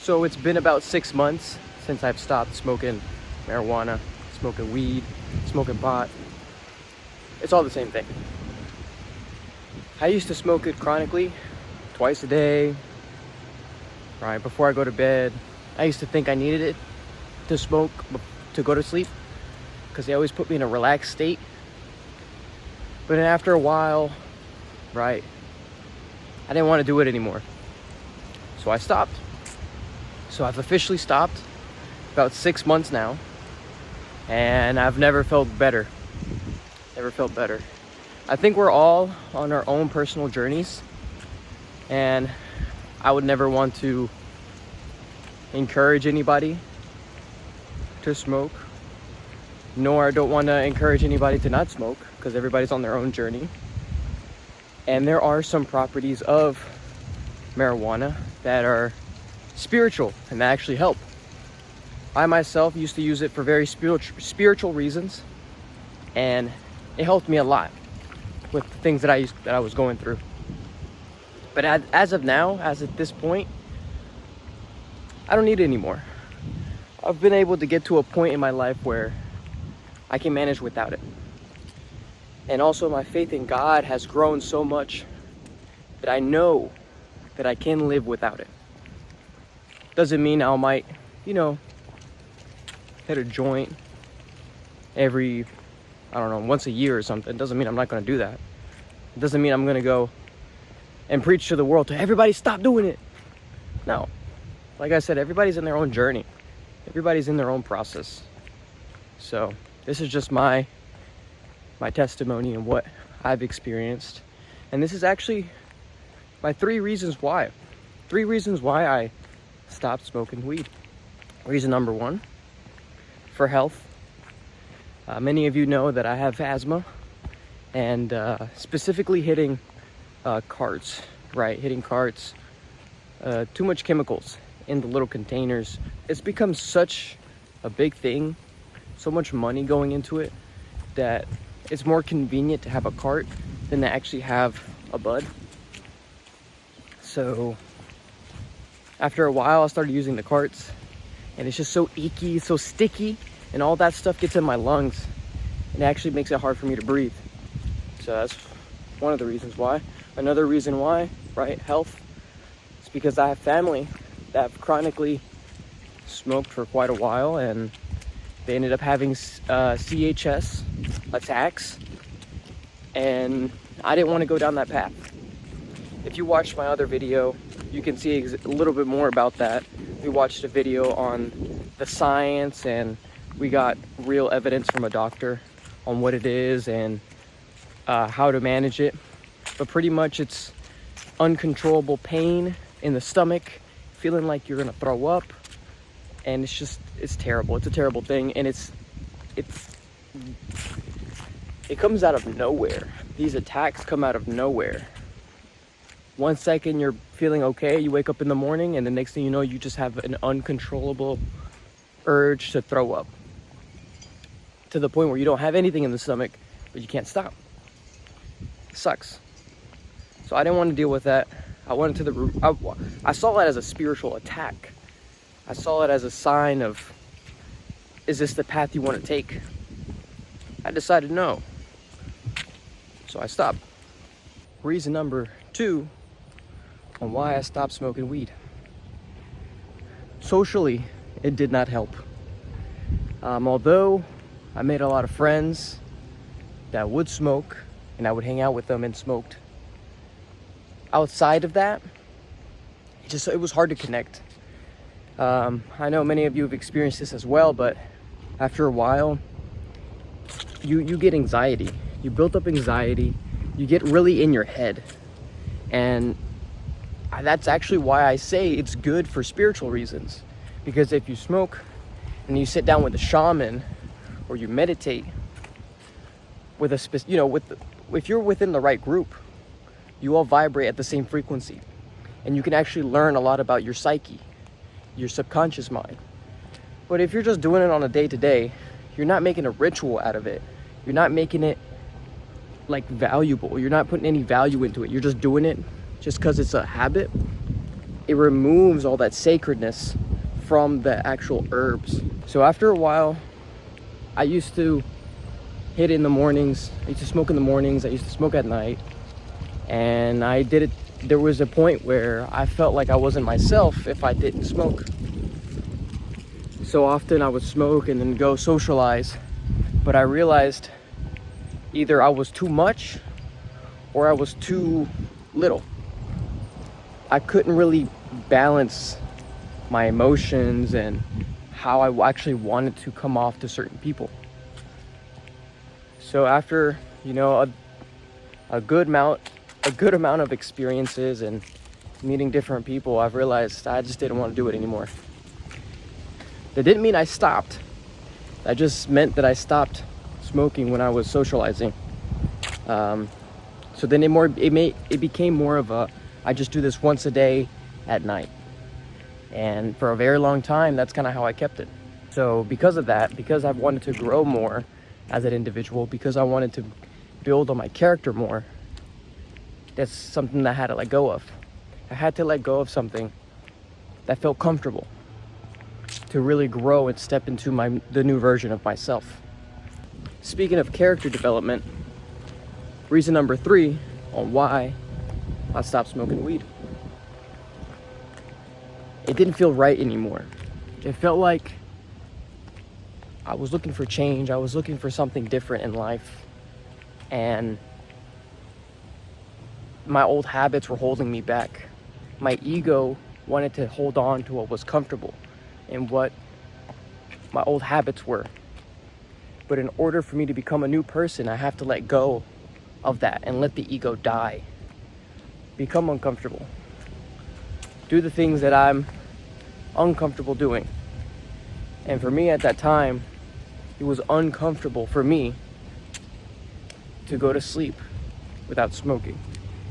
So it's been about 6 months since I've stopped smoking marijuana, smoking weed, smoking pot. It's all the same thing. I used to smoke it chronically, twice a day, right before I go to bed. I used to think I needed it to smoke to go to sleep because they always put me in a relaxed state. But then after a while, right, I didn't want to do it anymore. So I stopped. So I've officially stopped about 6 months now, and I've never felt better. Never felt better. I think we're all on our own personal journeys, and I would never want to encourage anybody to smoke, nor I don't want to encourage anybody to not smoke, because everybody's on their own journey. And there are some properties of marijuana that are spiritual and that actually help. I myself used to use it for very spiritual reasons, and it helped me a lot with the things that I was going through. But as of now, as at this point, I don't need it anymore. I've been able to get to a point in my life where I can manage without it. And also my faith in God has grown so much that I know that I can live without it. Doesn't mean I might, hit a joint every, once a year or something. Doesn't mean I'm not going to do that. It doesn't mean I'm going to go and preach to the world to everybody stop doing it. No. Like I said, everybody's in their own journey. Everybody's in their own process. So this is just my testimony and what I've experienced. And this is actually my 3 reasons why. 3 reasons why I stopped smoking weed. Reason number 1, for health. Many of you know that I have asthma, and specifically hitting carts, right? Hitting carts, too much chemicals in the little containers. It's become such a big thing, so much money going into it, that it's more convenient to have a cart than to actually have a bud. So after a while, I started using the carts, and it's just so icky, so sticky, and all that stuff gets in my lungs, and it actually makes it hard for me to breathe. So that's one of the reasons why. Another reason why, right, health, it's because I have family that have chronically smoked for quite a while, and they ended up having CHS attacks, and I didn't want to go down that path. If you watched my other video, you can see a little bit more about that. We watched a video on the science, and we got real evidence from a doctor on what it is and how to manage it. But pretty much it's uncontrollable pain in the stomach, feeling like you're gonna throw up, and it's terrible. It's a terrible thing, and it comes out of nowhere. These attacks come out of nowhere. 1 second you're feeling okay, you wake up in the morning, and the next thing you know, you just have an uncontrollable urge to throw up, to the point where you don't have anything in the stomach, but you can't stop. It sucks. So I didn't want to deal with that. I went to the root. I saw that as a spiritual attack. I saw it as a sign of, is this the path you want to take? I decided no. So I stopped. Reason number 2 on why I stopped smoking weed. Socially, it did not help. Although I made a lot of friends that would smoke, and I would hang out with them and smoked, outside of that, it was hard to connect. I know many of you have experienced this as well, but after a while, you get anxiety. You build up anxiety. You get really in your head. And that's actually why I say it's good for spiritual reasons. Because if you smoke and you sit down with a shaman, or you meditate with if you're within the right group, you all vibrate at the same frequency, and you can actually learn a lot about your psyche, your subconscious mind. But if you're just doing it on a day-to-day, you're not making a ritual out of it. You're not making it valuable. You're not putting any value into it. You're just doing it just because it's a habit. it removes all that sacredness from the actual herbs. So after a while, I used to hit in the mornings. I used to smoke in the mornings. I used to smoke at night. And I did it. There was a point where I felt like I wasn't myself if I didn't smoke. So often I would smoke and then go socialize. But I realized either I was too much or I was too little. I couldn't really balance my emotions and how I actually wanted to come off to certain people. So after, you know, a good amount of experiences and meeting different people, I've realized I just didn't want to do it anymore. That didn't mean I stopped. That just meant that I stopped smoking when I was socializing. So then it became more of a, I just do this once a day at night. And for a very long time, that's kind of how I kept it. So because of that, because I've wanted to grow more as an individual, because I wanted to build on my character more, that's something that I had to let go of. I had to let go of something that felt comfortable to really grow and step into the new version of myself. Speaking of character development, reason number 3 on why I stopped smoking weed. It didn't feel right anymore. It felt like I was looking for change. I was looking for something different in life. And my old habits were holding me back. My ego wanted to hold on to what was comfortable and what my old habits were. But in order for me to become a new person, I have to let go of that and let the ego die. Become uncomfortable. Do the things that I'm uncomfortable doing. And for me at that time, it was uncomfortable for me to go to sleep without smoking.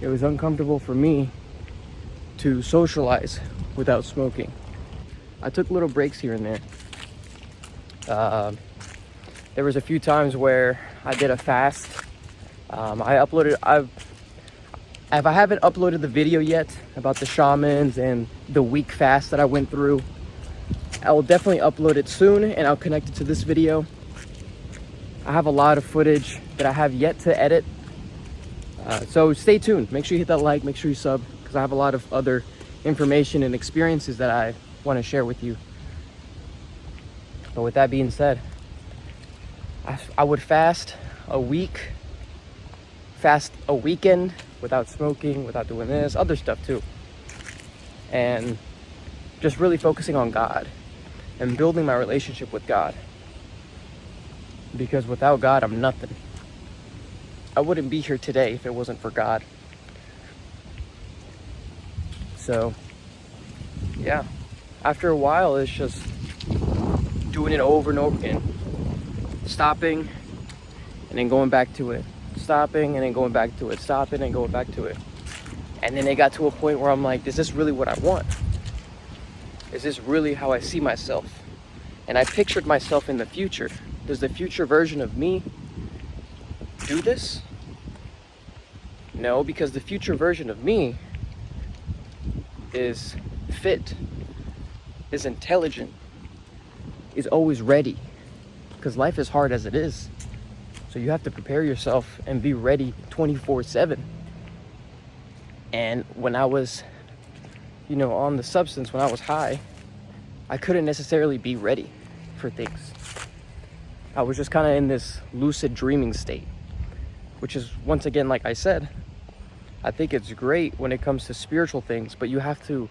It was uncomfortable for me to socialize without smoking. I took little breaks here and there. There was a few times where I did a fast. If I haven't uploaded the video yet about the shamans and the week fast that I went through, I will definitely upload it soon, and I'll connect it to this video. I have a lot of footage that I have yet to edit. So stay tuned. Make sure you hit that like, make sure you sub, because I have a lot of other information and experiences that I want to share with you. But with that being said, I would fast a week, fast a weekend without smoking, without doing this, other stuff too. And just really focusing on God and building my relationship with God. Because without God, I'm nothing. I wouldn't be here today if it wasn't for God. So, yeah. After a while, it's just doing it over and over again. Stopping and then going back to it. Stopping and then going back to it. Stopping and going back to it. And then it got to a point where I'm like, is this really what I want? Is this really how I see myself? And I pictured myself in the future. Does the future version of me do this? No, because the future version of me is fit, is intelligent, is always ready. Because life is hard as it is. So you have to prepare yourself and be ready 24/7. And when I was, on the substance, when I was high, I couldn't necessarily be ready for things. I was just kind of in this lucid dreaming state, which is, once again, like I said, I think it's great when it comes to spiritual things, but you have to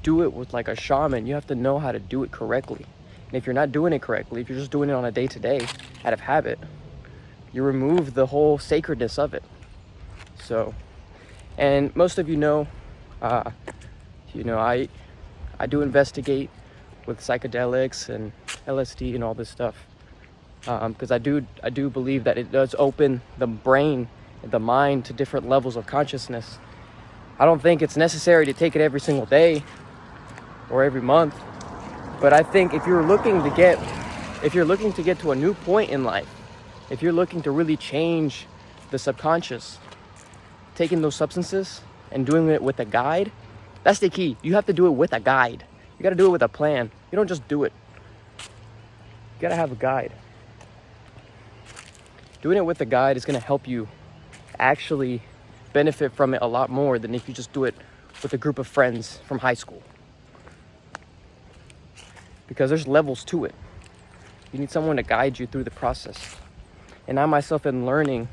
do it with like a shaman. You have to know how to do it correctly. And if you're not doing it correctly, if you're just doing it on a day-to-day out of habit, you remove the whole sacredness of it. So, and most of I do investigate with psychedelics and LSD and all this stuff, because I do believe that it does open the brain and the mind to different levels of consciousness. I don't think it's necessary to take it every single day or every month, but I think if you're looking to get to a new point in life, if you're looking to really change the subconscious, taking those substances and doing it with a guide That's the key. You have to do it with a guide. You got to do it with a plan. You don't just do it. You got to have a guide. Doing it with a guide is going to help you actually benefit from it a lot more than if you just do it with a group of friends from high school. Because there's levels to it. You need someone to guide you through the process. And I myself am learning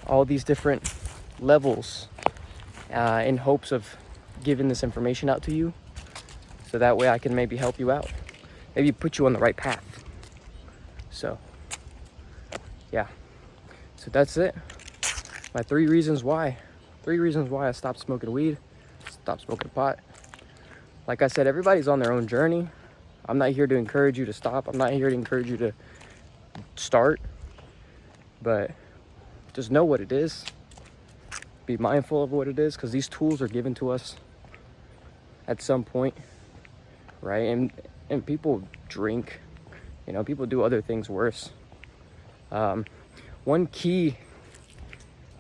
all these different levels in hopes of giving this information out to you, so that way I can maybe help you out, maybe put you on the right path. So yeah, so that's it. My 3 reasons why I stopped smoking weed, stopped smoking pot. Like I said, everybody's on their own journey. I'm not here to encourage you to stop. I'm not here to encourage you to start, but just know what it is. Be mindful of what it is, because these tools are given to us at some point, right? And people drink, people do other things worse. One key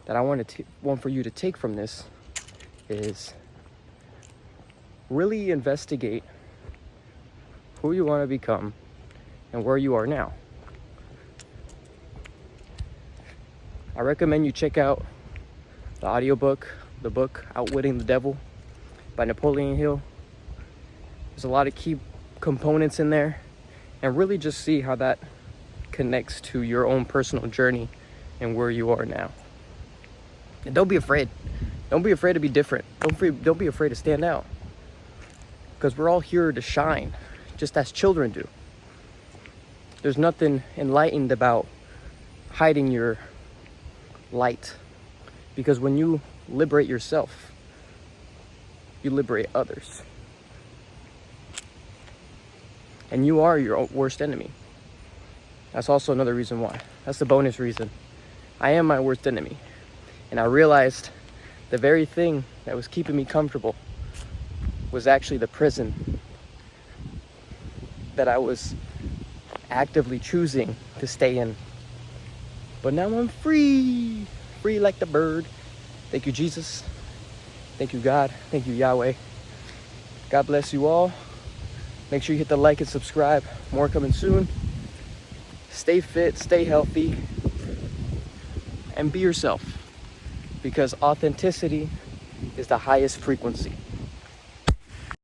that I want for you to take from this is really investigate who you want to become and where you are now. I recommend you check out the audiobook, the book Outwitting the Devil by Napoleon Hill. There's a lot of key components in there, and really just see how that connects to your own personal journey and where you are now. And don't be afraid. Don't be afraid to be different. Don't be afraid to stand out. Because we're all here to shine, just as children do. There's nothing enlightened about hiding your light. Because when you liberate yourself, you liberate others. And you are your worst enemy. That's also another reason why. That's the bonus reason. I am my worst enemy. And I realized the very thing that was keeping me comfortable was actually the prison that I was actively choosing to stay in. But now I'm free. Free like the bird. Thank you, Jesus. Thank you, God. Thank you, Yahweh. God bless you all. Make sure you hit the like and subscribe. More coming soon. Stay fit, stay healthy, and be yourself. Because authenticity is the highest frequency.